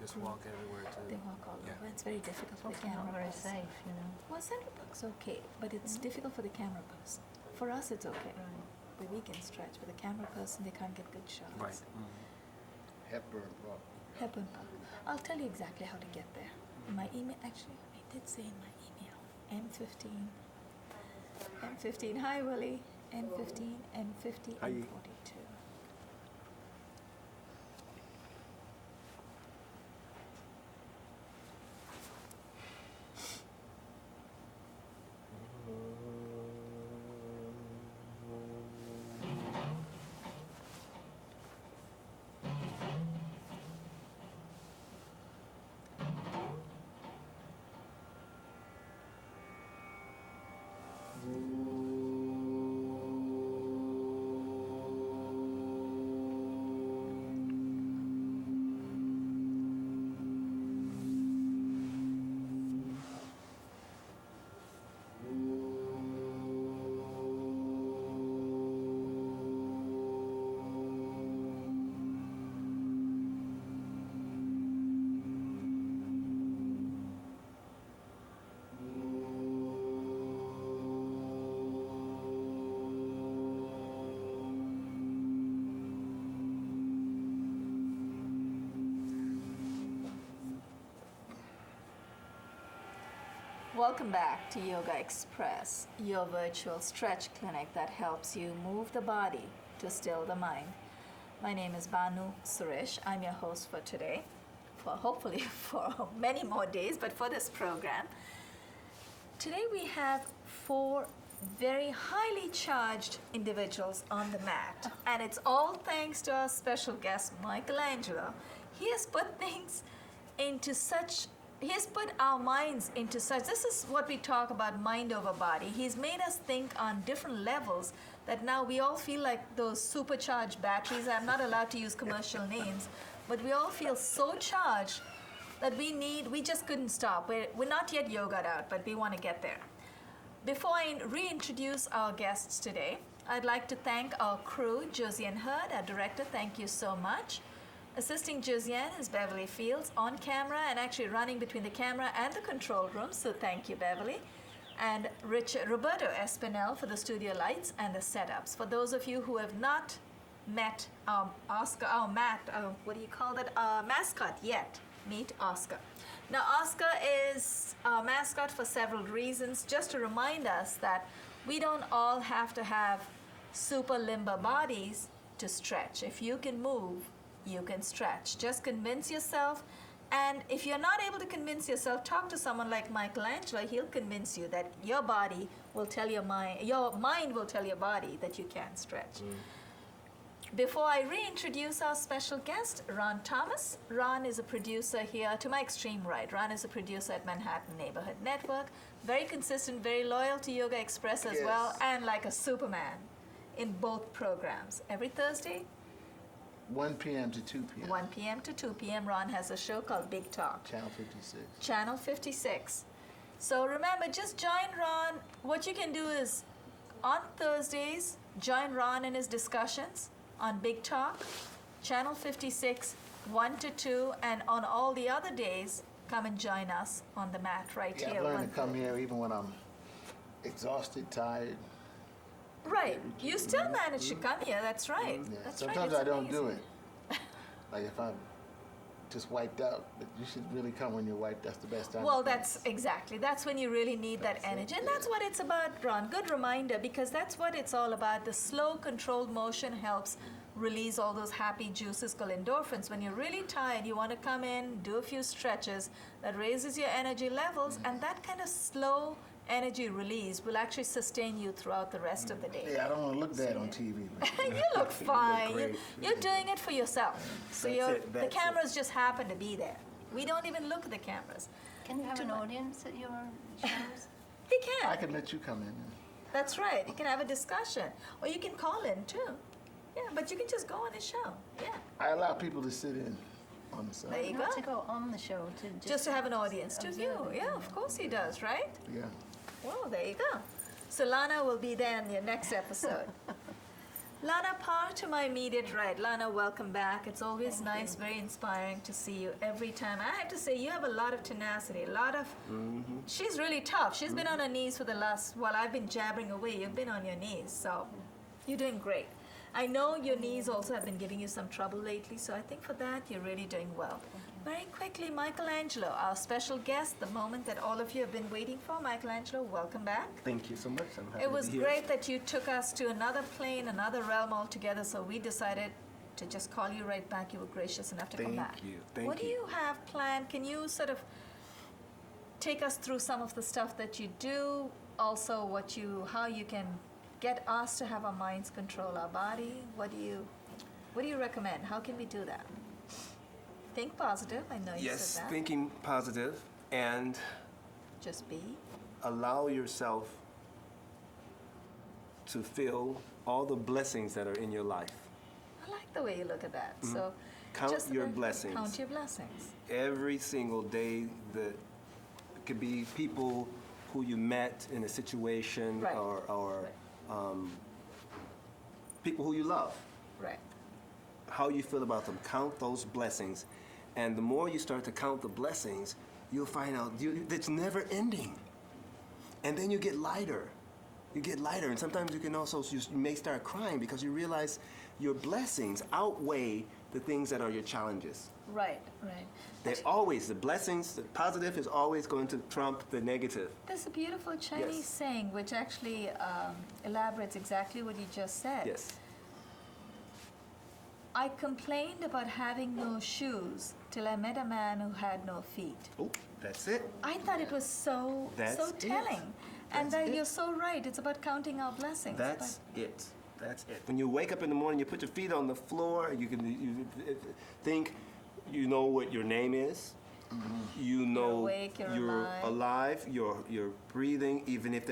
just walk everywhere too. They walk all Yeah. over. It's very difficult for the Hopefully camera not very person. safe, you know. Well, Central Park's okay, but it's difficult for the camera person. For us, it's okay. Right. But we can stretch. For the camera person, they can't get good shots. Right. Hepburn Park. Hepburn Park. I'll tell you exactly how to get there. In my email, actually, I did say in my email, M15. M15, hi Willie. M15, M50, Hi. M42. Welcome back to Yogaxpress, your virtual stretch clinic that helps you move the body to still the mind. My name is Banu Suresh. I'm your host for today, for hopefully for many more days, but for this program. Today we have 4 very highly charged individuals on the mat, and it's all thanks to our special guest, Michaelangelo. He has put things into such He has put our minds into such, this is what we talk about, mind over body. He's made us think on different levels that now we all feel like those supercharged batteries. I'm not allowed to use commercial names, but we all feel so charged that we just couldn't stop. We're not yet yogaed out, but we want to get there. Before I reintroduce our guests today, I'd like to thank our crew, Josiane Hurd, our director. Thank you so much. Assisting Josiane is Beverly Fields, on camera and actually running between the camera and the control room, so thank you, Beverly. And Roberto Espinel for the studio lights and the setups. For those of you who have not met Oscar, mascot yet, meet Oscar. Now, Oscar is our mascot for several reasons, just to remind us that we don't all have to have super limber bodies to stretch. If you can move, you can stretch. Just convince yourself, and if you're not able to convince yourself, talk to someone like Michaelangelo. He'll convince you that your body will tell your mind will tell your body that you can stretch. Before I reintroduce our special guest, Ron Thomas. Ron is a producer here to my extreme right. Ron is a producer at Manhattan Neighborhood Network. Very consistent, very loyal to Yogaxpress as well, and like a superman in both programs. Every Thursday, 1 p.m. to 2 p.m. 1 p.m. to 2 p.m. Ron has a show called Big Talk. Channel 56. Channel 56. So remember, just join Ron. What you can do is, on Thursdays, join Ron in his discussions on Big Talk, Channel 56, 1 to 2, and on all the other days, come and join us on the mat right Yeah, here. I've learned to come here even when I'm exhausted, tired. Right. You still manage to come here. That's right. Yeah. That's Sometimes right. I don't do amazing. it. Like if I'm just wiped out, but you should really come when you're wiped. That's the best time. Well, that's when you really need that energy. And that's what it's about, Ron. Good reminder, because that's what it's all about. The slow, controlled motion helps release all those happy juices called endorphins. When you're really tired, you want to come in, do a few stretches that raises your energy levels, and that kind of slow energy release will actually sustain you throughout the rest of the day. Yeah, I don't want to look bad on TV. You look fine. great. You're doing it for yourself. So the That's cameras just happen to be there. We don't even look at the cameras. Can you have an audience at your shows? You can. I can let you come in. That's right. You can have a discussion. Or you can call in too. Yeah, but you can just go on the show. Yeah. I allow people to sit in on the side. There you Not go. to go on the show, to Just to have an audience to view. observe it. Yeah, of course he does, right? Yeah. Well, there you go. So Lana will be there in your next episode. Lana Parr to my immediate right. Lana, welcome back. It's always nice, very inspiring to see you every time. I have to say, you have a lot of tenacity, a lot of... She's really tough. She's been on her knees for the last... While I've been jabbering away, you've been on your knees, so you're doing great. I know your knees also have been giving you some trouble lately, so I think for that, you're really doing well. Very quickly, Michaelangelo, our special guest, the moment that all of you have been waiting for. Michaelangelo, welcome back. Thank you so much. I'm happy It was to be great that you took us to another plane, another realm altogether, so we decided to just call you right back. You were gracious enough to come back. Thank you. Thank What do you have planned? Can you sort of take us through some of the stuff that you do, also how you can get us to have our minds control our body? What do you recommend? How can we do that? Think positive. I know you Yes, said that. thinking positive and Just be. allow yourself to feel all the blessings that are in your life. I like the way you look at that. So Count just your blessings. Count your blessings. Every single day that it could be people who you met in a situation Right. or people who you love. Right. How you feel about them. Count those blessings. And the more you start to count the blessings, you'll find out it's never ending. And then you get lighter. You get lighter. And sometimes you can also, you may start crying because you realize your blessings outweigh the things that are your challenges. Right, right. They're always, the blessings, the positive is always going to trump the negative. There's a beautiful Chinese Yes. saying which actually elaborates exactly what you just said. Yes. I complained about having no shoes till I met a man who had no feet. Oh, that's it. I thought it was so That's it. telling. And That's that it. you're so right. It's about counting our blessings. That's it. That's it. When you wake up in the morning, you put your feet on the floor, you think you know what your name is. You know awake, you're alive, you're breathing, even if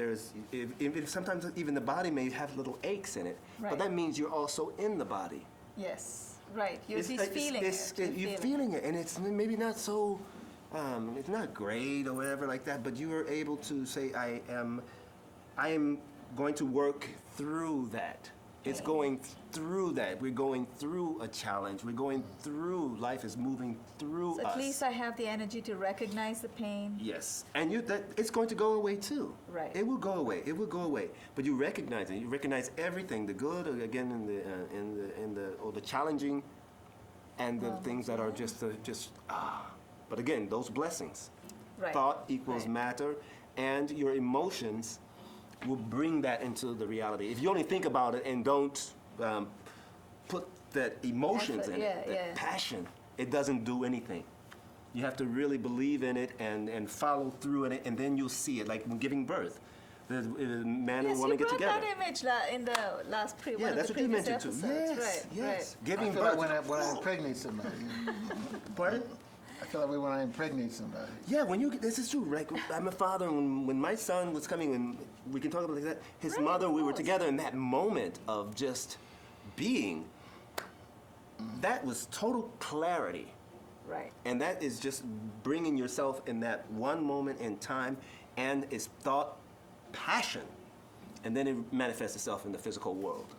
if sometimes even the body may have little aches in it. Right. But that means you're also in the body. Yes, right. You're It's- he's feeling it's- it. You're feeling it, and it's maybe not so, it's not great or whatever like that, but you are able to say, I am going to work through that. It's going through that. We're going through a challenge. We're going through, life is moving through So us. at least I have the energy to recognize the pain. Yes, and it's going to go away too. Right. It will go away. It will go away. But you recognize it. You recognize everything, the good, or again, or the challenging, and the things that are just. But again, those blessings. Right. Thought equals Right. matter, and your emotions will bring that into the reality. If you only think about it and don't put that emotions Effort, in yeah, it, that yeah. passion, it doesn't do anything. You have to really believe in it and follow through in it, and then you'll see it. Like when giving birth, the man and Yes, woman you get brought together. that image in the last one Yeah, of that's the what you previous mentioned too. episodes. Yes, Right, yes. right. Giving I feel birth. like when I impregnate somebody. Pardon? I feel like when I impregnate somebody. Yeah, this is true. Like I'm a father, and when my son was coming, and we can talk about that. His Right, mother, of we were course. together in that moment of just being. That was total clarity, Right. and that is just bringing yourself in that one moment in time, and it's thought, passion, and then it manifests itself in the physical world.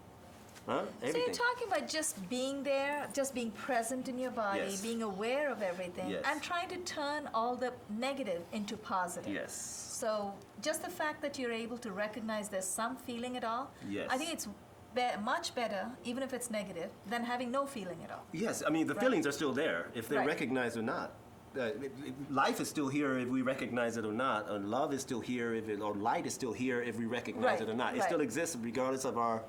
Huh? So Everything. you're talking about just being there, just being present in your body, Yes. being aware of everything, Yes. and trying to turn all the negative into positive. Yes. So just the fact that you're able to recognize there's some feeling at all, Yes. I think it's much better, even if it's negative, than having no feeling at all. Yes, I mean, the Right. feelings are still there, if they're Right. recognized or not. Life is still here if we recognize it or not, or love is still here, or light is still here if we recognize Right, it or not. It right. still exists regardless of our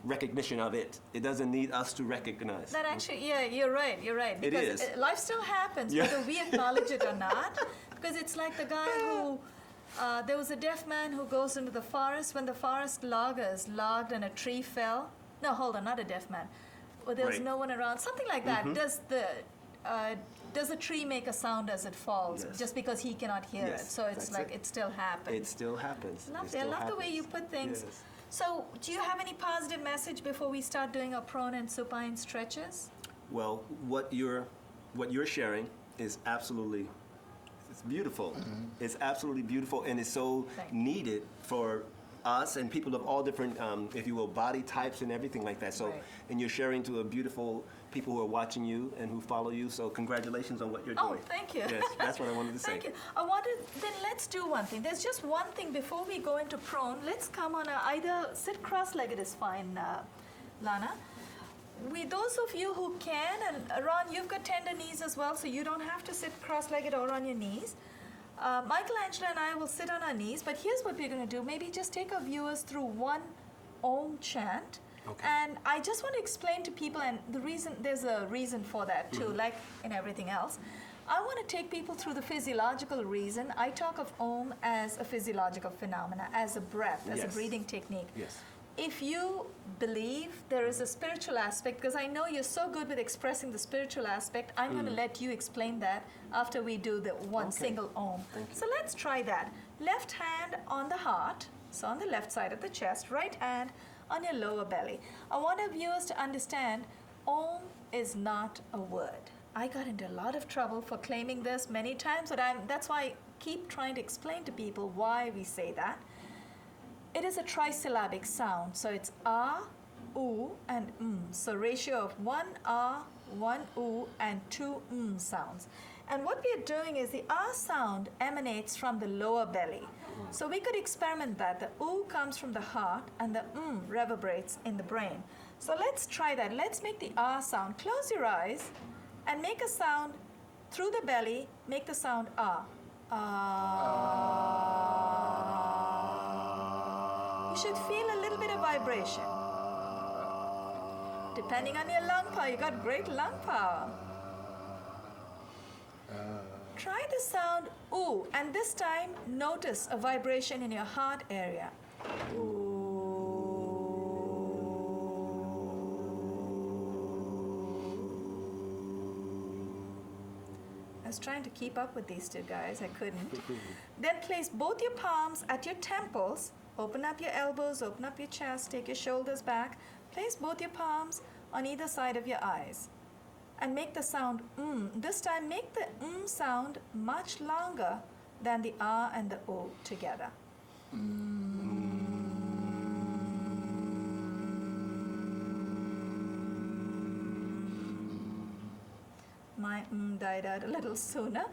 recognition of it. It doesn't need us to recognize. That actually, yeah, you're right. It Because is. life still happens, Yeah. whether we acknowledge it or not. Because it's like the guy who, there was a deaf man who goes into the forest when the forest loggers logged and a tree fell. No, hold on, not a deaf man. Well, there was Right. no one around. Something like that. Does the tree make a sound as it falls Yes. just because he cannot hear Yes, it? So it's that's like it. it still happens. It still happens. It Lovely. I still love the way you happens. put things. Yes. So, do you have any positive message before we start doing our prone and supine stretches? Well, what you're sharing is absolutely, it's beautiful. It's absolutely beautiful, and it's so Thank you. needed for us and people of all different, if you will, body types and everything like that. So, Right. and you're sharing to a beautiful people who are watching you and who follow you. So congratulations on what you're Oh, doing. thank you. Yes, that's what I wanted to say. Thank you. Then let's do one thing. There's just one thing before we go into prone. Let's come on either sit cross-legged is fine, Lana. Those of you who can, and Ron, you've got tender knees as well, so you don't have to sit cross-legged or on your knees. Michaelangelo and I will sit on our knees, but here's what we're going to do. Maybe just take our viewers through one Om chant. Okay. And I just want to explain to people, and there's a reason for that too, like in everything else. I want to take people through the physiological reason. I talk of Om as a physiological phenomena, as a breath, as a Yes. breathing technique. Yes. If you believe there is a spiritual aspect, because I know you're so good with expressing the spiritual aspect, I'm going to let you explain that after we do the one Okay. single Om. Thank you. So let's try that. Left hand on the heart, so on the left side of the chest, right hand on your lower belly. I want our viewers to understand Om is not a word. I got into a lot of trouble for claiming this many times, but that's why I keep trying to explain to people why we say that. It is a trisyllabic sound, so it's ah, oo, and So ratio of one ah, one oo, and two sounds. And what we are doing is the ah sound emanates from the lower belly. So we could experiment that. The oo comes from the heart and the reverberates in the brain. So let's try that. Let's make the ah sound. Close your eyes and make a sound through the belly. Make the sound ah. You should feel a little bit of vibration. Depending on your lung power, you got great lung power. Try the sound ooh, and this time notice a vibration in your heart area. I was trying to keep up with these two guys, I couldn't. Then place both your palms at your temples. Open up your elbows, open up your chest, take your shoulders back. Place both your palms on either side of your eyes. And make the sound This time make the sound much longer than the ah and the o together. My died out a little sooner.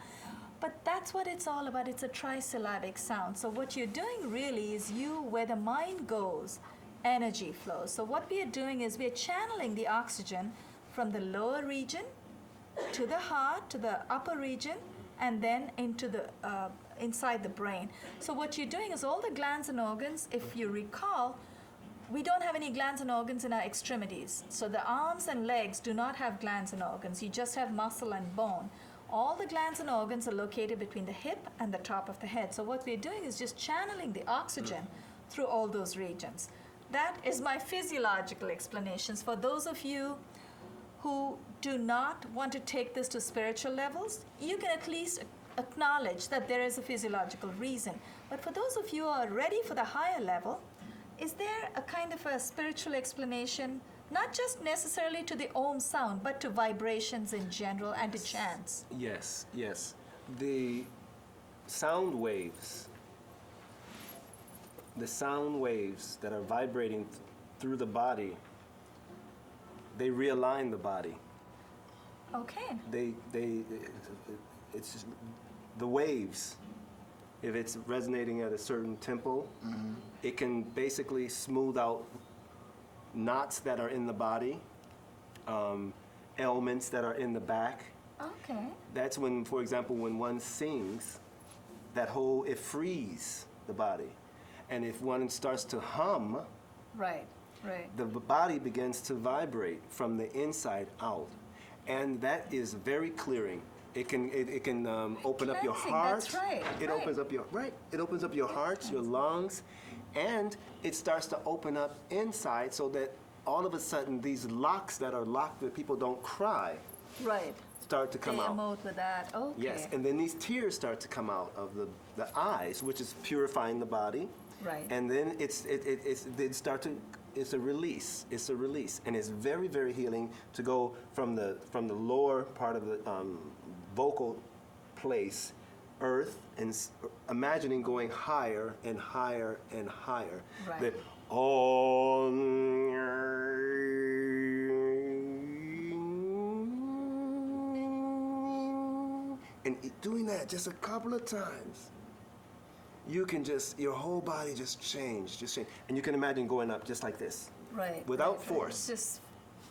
But that's what it's all about. It's a trisyllabic sound. So what you're doing really is where the mind goes, energy flows. So what we are doing is we're channeling the oxygen from the lower region to the heart, to the upper region, and then into the inside the brain. So what you're doing is all the glands and organs, if you recall, we don't have any glands and organs in our extremities. So the arms and legs do not have glands and organs. You just have muscle and bone. All the glands and organs are located between the hip and the top of the head. So what we're doing is just channeling the oxygen through all those regions. That is my physiological explanations. For those of you who do not want to take this to spiritual levels, you can at least acknowledge that there is a physiological reason. But for those of you who are ready for the higher level, is there a kind of a spiritual explanation, not just necessarily to the Om sound, but to vibrations in general and to chants? Yes, yes. The sound waves that are vibrating through the body, they realign the body. Okay. It's just the waves. If it's resonating at a certain tempo, it can basically smooth out knots that are in the body, ailments that are in the back. Okay. That's when, for example, when one sings, it frees the body. And if one starts to hum, Right, right. the body begins to vibrate from the inside out. And that is very clearing. It can open up your Cleansing, heart. that's right, It right. opens up It opens up your heart, your lungs, and it starts to open up inside so that all of a sudden these locks that are locked that people don't cry Right. start to come They out. emote with that. Okay. Yes, and then these tears start to come out of the eyes, which is purifying the body. Right. And then it's a release. It's a release, and it's very, very healing to go from the lower part of the vocal place earth and imagining going higher and higher and higher. Right. The and doing that just a couple of times, you can just, your whole body just change. And you can imagine going up just like this. Right. Without right. force.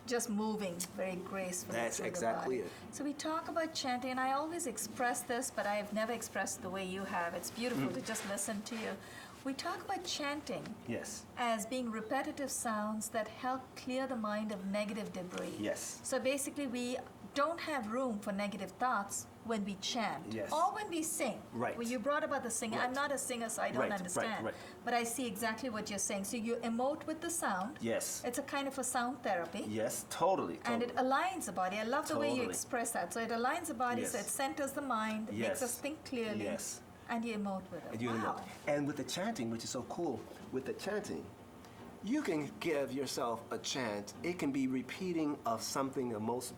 Just moving very gracefully. That's through the exactly body. it. So we talk about chanting, and I always express this, but I have never expressed the way you have. It's beautiful to just listen to you. We talk about chanting Yes. as being repetitive sounds that help clear the mind of negative debris. Yes. So basically, we don't have room for negative thoughts when we chant Yes. or when we sing. Right. Well, you brought about the singing. Right. I'm not a singer, so I don't Right, right, understand. right. But I see exactly what you're saying. So you emote with the sound. Yes. It's a kind of a sound therapy. Yes, totally. And it aligns the body. I love the way you Totally. express that. So it aligns the body, so Yes. it centers the mind, it makes Yes. us think clearly, Yes. and you emote with it. And you Wow. know. And with the chanting, which is so cool, with the chanting, you can give yourself a chant. It can be repeating of something the most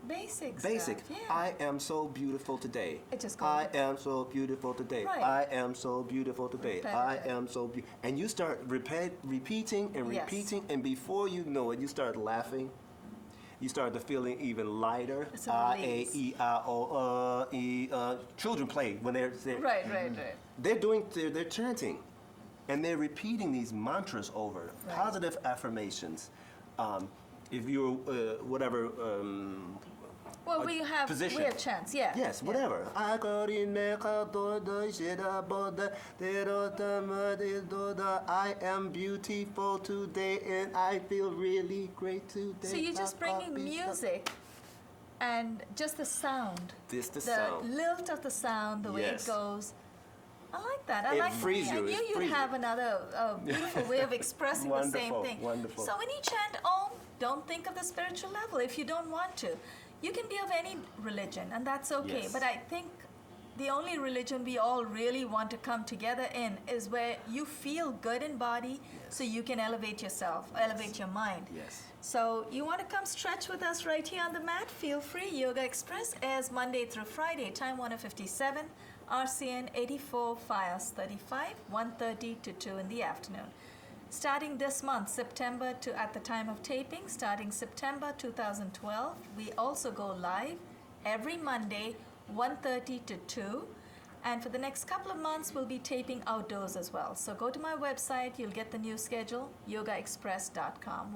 Basic. basic. Stuff, yeah. I am so beautiful today. It just I goes- am so beautiful today. Right. I am so beautiful today. I Repetitive. am so beautiful. And you start repeating and Yes. repeating, and before you know it, you start laughing. You start to feeling even lighter. It's a I, release. A, E, I, O, E. Children play when they're Right. they're chanting, and they're repeating these mantras over Right. positive affirmations. If you're whatever. Well, we have position. chants, yeah. Yes, Yeah. whatever. I am beautiful today, and I feel really great today. So you're just bringing music and just the sound. This the The sound. lilt of the sound, the way it Yes. goes. I like that. I It like frees I you, knew it you'd frees have you. another beautiful way of expressing the same Wonderful, thing. wonderful. So when you chant Om, don't think of the spiritual level if you don't want to. You can be of any religion, and that's okay. Yes. But I think the only religion we all really want to come together in is where you feel good in body, so you can elevate yourself, elevate your mind. Yes. So you want to come stretch with us right here on the mat? Feel free. Yoga Express airs Monday through Friday, time 1:57, RCN 84, FIOS 35, 1:30 to 2 in the afternoon. Starting this month, September to at the time of taping, starting September 2012, we also go live every Monday, 1:30 to 2. And for the next couple of months, we'll be taping outdoors as well. So go to my website, you'll get the new schedule, yogaexpress.com,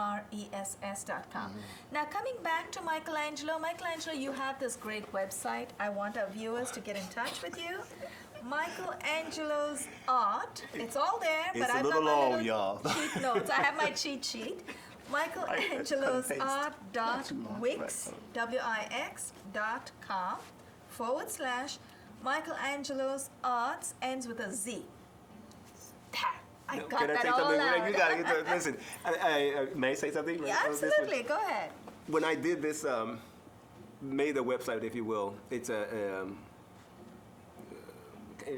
YOGAXPRESS.com. Now, coming back to Michaelangelo, you have this great website. I want our viewers to get in touch with you. Michelangelo's art, it's all there, but It's a I've little got my long, little y'all. cheat notes. I have my cheat sheet. Michelangelo's art.wix, wix.com/ Michelangelo's arts ends with a Z. I got Can I that say all something? out. You gotta get to, listen. May I say something? Yeah, on this one? absolutely. Go ahead. When I did this, made the website, if you will, it's a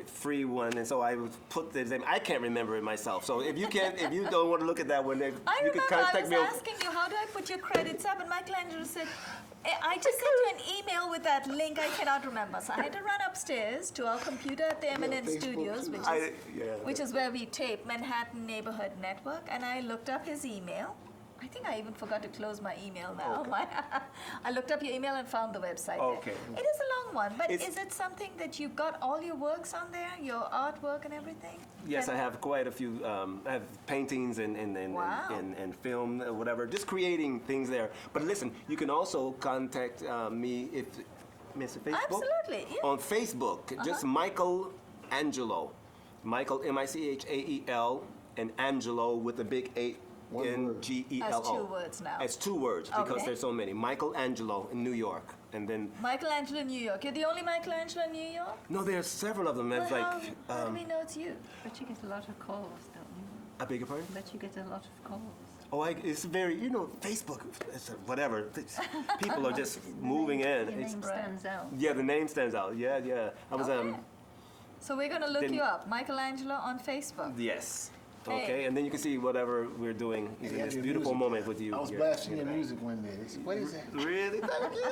free one, and so I would put the name. I can't remember it myself. So if you don't want to look at that one, then I you can remember I contact was me. asking you, how do I put your credits up? And Michelangelo said, I just sent you an email with that link. I cannot remember. So I had to run upstairs to our computer at the Eminent Facebook Studios, too. which is where we tape Manhattan Neighborhood Network. And I looked up his email. I think I even forgot to close my email now. Okay. I looked up your email and found the website. Okay. There. It is a long one, but It's- is it something that you've got all your works on there, your artwork and everything? Yes, And- I have quite a few. I have paintings and Wow. and film, whatever. Just creating things there. But listen, you can also contact me if Mr. Facebook. Absolutely, yeah. On Facebook, just Michaelangelo, Michael Michael, and Angelo with a big A. One word. Ngelo. As two words now. As 2 words because Okay. there's so many. Michaelangelo in New York, and then Michelangelo, New York. You're the only Michelangelo in New York? no, there's several of them. It's Well, like how do we know it's you? But you get a lot of calls, don't you? I beg your pardon. But you get a lot of calls. Oh, it's very, Facebook, it's whatever. People are just moving in. Your It's, name stands out. yeah, the name stands out. Yeah, yeah. I was, Okay. So we're going to look Then- you up, Michelangelo on Facebook. yes. Hey. Okay, and then you can see whatever we're doing in Yeah, this your beautiful music. moment with you. I was here blasting in your the back. music one day. They said, what is that? Really? Thank you.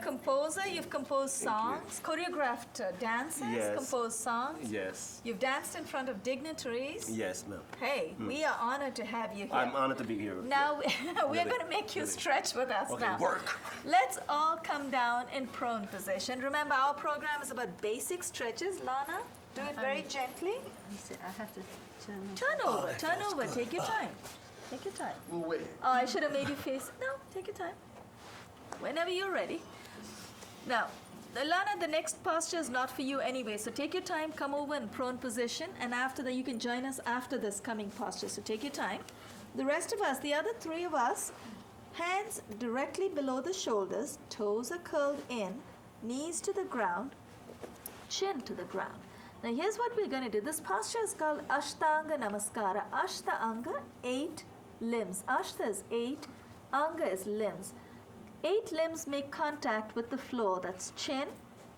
composer. You've composed songs, choreographed dances, Yes. composed songs. Yes. You've danced in front of dignitaries. Yes, ma'am. Hey, we are honored to have you here. I'm honored to be here. Now, we're Really, going to make you really. stretch with us Okay, now. work. Let's all come down in prone position. Remember, our program is about basic stretches. Lana, do it very gently. I have to turn. Turn over. Take your time. Take your time. We'll wait. Oh, I should have made you face. No, take your time. Whenever you're ready. Now, Lana, the next posture is not for you anyway, so take your time, come over in prone position, and after that you can join us after this coming posture, so take your time. The rest of us, the other three of us, hands directly below the shoulders, toes are curled in, knees to the ground, chin to the ground. Now here's what we're going to do. This posture is called Ashtanga Namaskara. Ashta Anga, 8 limbs. Ashta is 8, Anga is limbs. 8 limbs make contact with the floor. That's chin,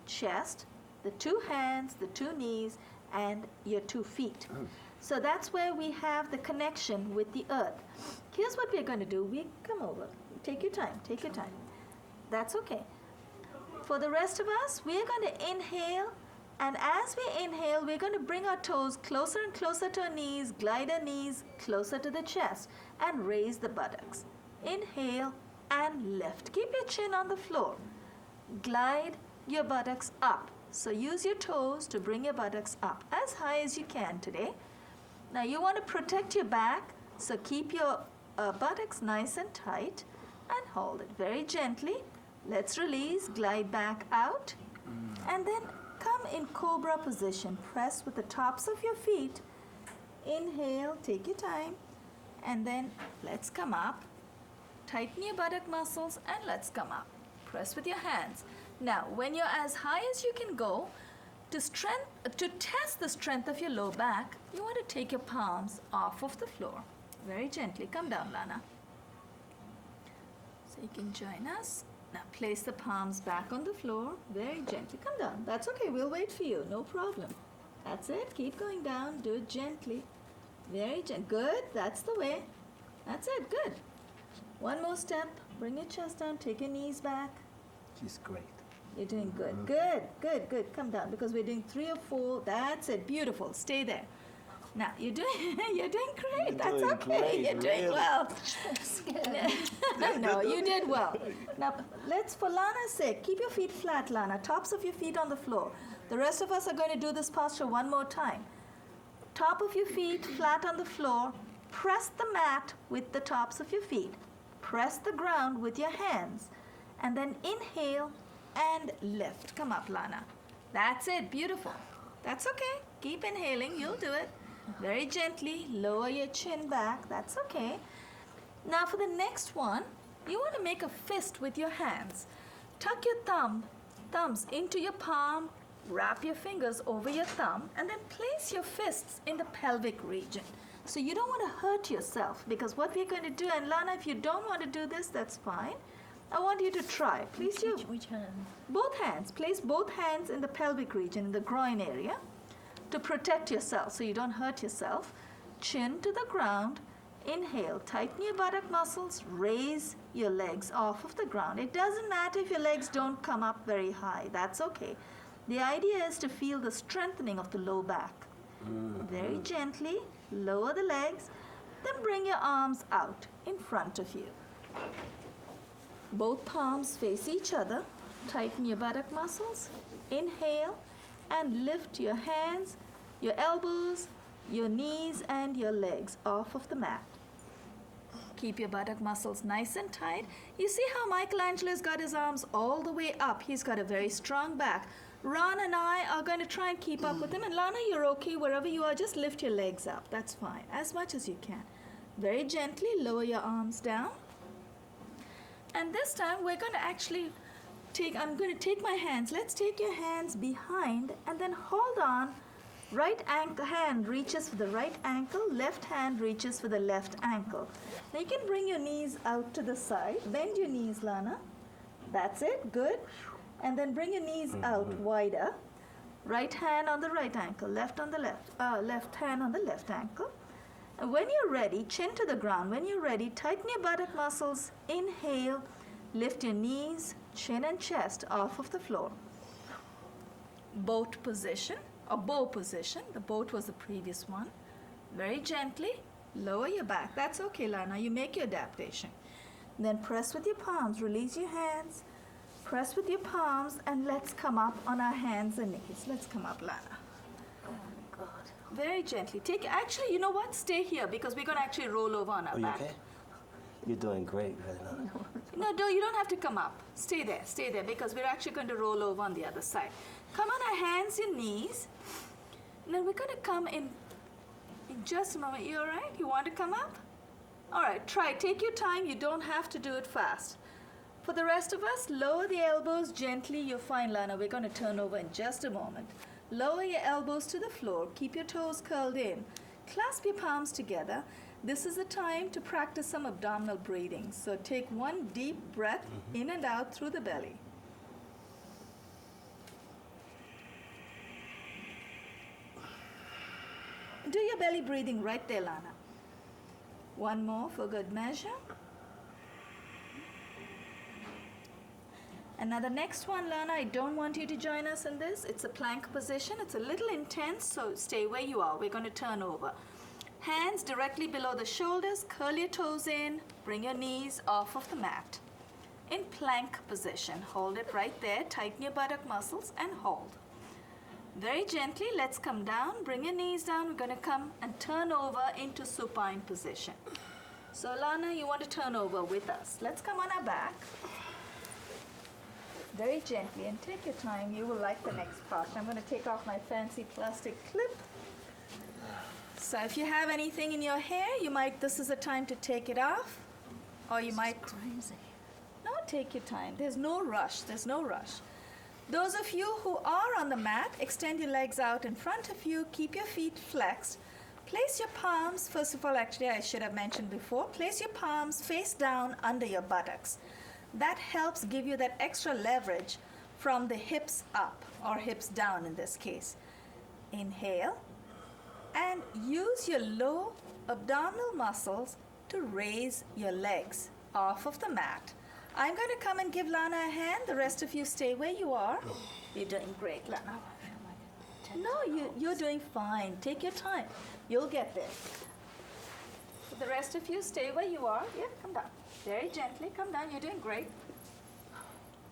chest, the 2 hands, the 2 knees, and your 2 feet. So that's where we have the connection with the earth. Here's what we're going to do. We come over. Take your time. Take your time. That's okay. For the rest of us, we're going to inhale. And as we inhale, we're going to bring our toes closer and closer to our knees, glide our knees closer to the chest, and raise the buttocks. Inhale and lift. Keep your chin on the floor. Glide your buttocks up. So use your toes to bring your buttocks up as high as you can today. Now you want to protect your back, so keep your buttocks nice and tight and hold it very gently. Let's release, glide back out, and then come in cobra position. Press with the tops of your feet. Inhale, take your time, and then let's come up. Tighten your buttock muscles and let's come up. Press with your hands. Now, when you're as high as you can go, to test the strength of your low back, you want to take your palms off of the floor. Very gently. Come down, Lana. So you can join us. Now place the palms back on the floor. Very gently. Come down. That's okay. We'll wait for you. No problem. That's it. Keep going down. Do it gently. Very gently. Good. That's the way. That's it. Good. One more step. Bring your chest down. Take your knees back. She's great. You're doing good. Good, good, good. Come down because we're doing 3 or 4. That's it. Beautiful. Stay there. Now you're doing great. That's doing okay. great, You're doing really. well. No, you did well. Now let's, for Lana's sake, keep your feet flat, Lana. Tops of your feet on the floor. The rest of us are going to do this posture one more time. Top of your feet flat on the floor. Press the mat with the tops of your feet. Press the ground with your hands. And then inhale and lift. Come up, Lana. That's it. Beautiful. That's okay. Keep inhaling. You'll do it. Very gently. Lower your chin back. That's okay. Now for the next one, you want to make a fist with your hands. Tuck your thumbs into your palm. Wrap your fingers over your thumb. And then place your fists in the pelvic region. So you don't want to hurt yourself, because what we're going to do, and Lana, if you don't want to do this, that's fine. I want you to try. Please, Which hand? both hands. Place both hands in the pelvic region, in the groin area, to protect yourself so you don't hurt yourself. Chin to the ground. Inhale. Tighten your buttock muscles. Raise your legs off of the ground. It doesn't matter if your legs don't come up very high. That's okay. The idea is to feel the strengthening of the low back. Very gently. Lower the legs. Then bring your arms out in front of you. Both palms face each other. Tighten your buttock muscles. Inhale and lift your hands, your elbows, your knees, and your legs off of the mat. Keep your buttock muscles nice and tight. You see how Michelangelo's got his arms all the way up. He's got a very strong back. Ron and I are going to try and keep up with him. And Lana, you're okay wherever you are. Just lift your legs up. That's fine. As much as you can. Very gently lower your arms down. And this time we're going to actually I'm going to take my hands. Let's take your hands behind and then hold on. Right hand reaches for the right ankle. Left hand reaches for the left ankle. Now you can bring your knees out to the side. Bend your knees, Lana. That's it. Good. And then bring your knees out wider. Right hand on the right ankle. Left on the left hand on the left ankle. And when you're ready, chin to the ground. When you're ready, tighten your buttock muscles. Inhale. Lift your knees, chin and chest off of the floor. Boat position or bow position. The boat was the previous one. Very gently lower your back. That's okay, Lana. You make your adaptation. Then press with your palms. Release your hands. Press with your palms and let's come up on our hands and knees. Let's come up, Lana. Oh, God. Very gently. Actually, you know what? Stay here because we're going to actually roll over on our Are you back. okay? You're doing great, Lana. No, you don't have to come up. Stay there because we're actually going to roll over on the other side. Come on our hands and knees. And then we're going to come in just a moment. You all right? You want to come up? All right, try. Take your time. You don't have to do it fast. For the rest of us, lower the elbows gently. You're fine, Lana. We're going to turn over in just a moment. Lower your elbows to the floor. Keep your toes curled in. Clasp your palms together. This is the time to practice some abdominal breathing. So take one deep breath in and out through the belly. Do your belly breathing right there, Lana. One more for good measure. And now the next one, Lana, I don't want you to join us in this. It's a plank position. It's a little intense, so stay where you are. We're going to turn over. Hands directly below the shoulders, curl your toes in, bring your knees off of the mat. In plank position, hold it right there, tighten your buttock muscles and hold. Very gently, let's come down, bring your knees down. We're going to come and turn over into supine position. So Lana, you want to turn over with us. Let's come on our back. Very gently and take your time. You will like the next part. I'm going to take off my fancy plastic clip. So if you have anything in your hair, this is a time to take it off. Or you might... Crazy. No, take your time. There's no rush. Those of you who are on the mat, extend your legs out in front of you. Keep your feet flexed. Place your palms, first of all, actually I should have mentioned before, place your palms face down under your buttocks. That helps give you that extra leverage from the hips up, or hips down in this case. Inhale. And use your low abdominal muscles to raise your legs off of the mat. I'm going to come and give Lana a hand. The rest of you stay where you are. You're doing great, Lana. No, you're doing fine. Take your time. You'll get there. The rest of you stay where you are. Yeah, come down. Very gently. Come down. You're doing great.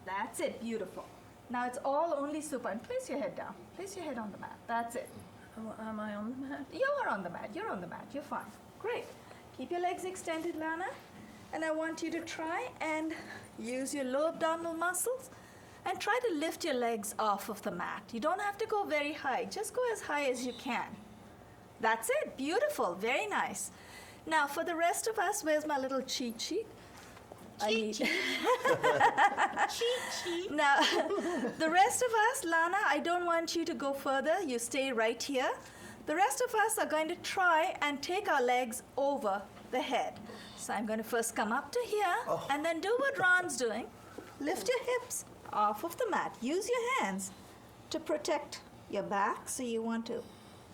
That's it. Beautiful. Now it's all only supine. Place your head down. Place your head on the mat. That's it. Oh, am I on the mat? You are on the mat. You're on the mat. You're fine. Great. Keep your legs extended, Lana. And I want you to try and use your low abdominal muscles and try to lift your legs off of the mat. You don't have to go very high. Just go as high as you can. That's it. Beautiful. Very nice. Now, for the rest of us, where's my little cheat sheet? Cheat sheet. Now, the rest of us, Lana, I don't want you to go further. You stay right here. The rest of us are going to try and take our legs over the head. So I'm going to first come up to here and then do what Ron's doing. Lift your hips off of the mat. Use your hands to protect your back. So you want to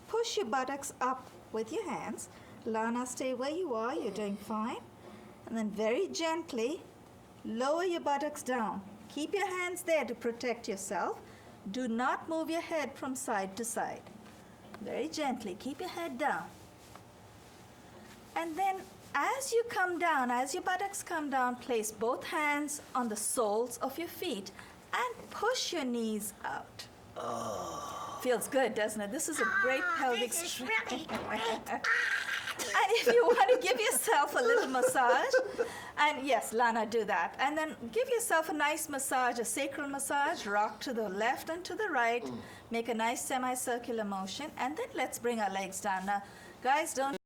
push your buttocks up with your hands. Lana, stay where you are. You're doing fine. And then very gently lower your buttocks down. Keep your hands there to protect yourself. Do not move your head from side to side. Very gently, keep your head down. And then as you come down, as your buttocks come down, place both hands on the soles of your feet and push your knees out. Feels good, doesn't it? This is a great pelvic stretch. And if you want to give yourself a little massage, and yes, Lana, do that. And then give yourself a nice massage, a sacral massage, rock to the left and to the right, make a nice semicircular motion, and then let's bring our legs down. Now, guys, don't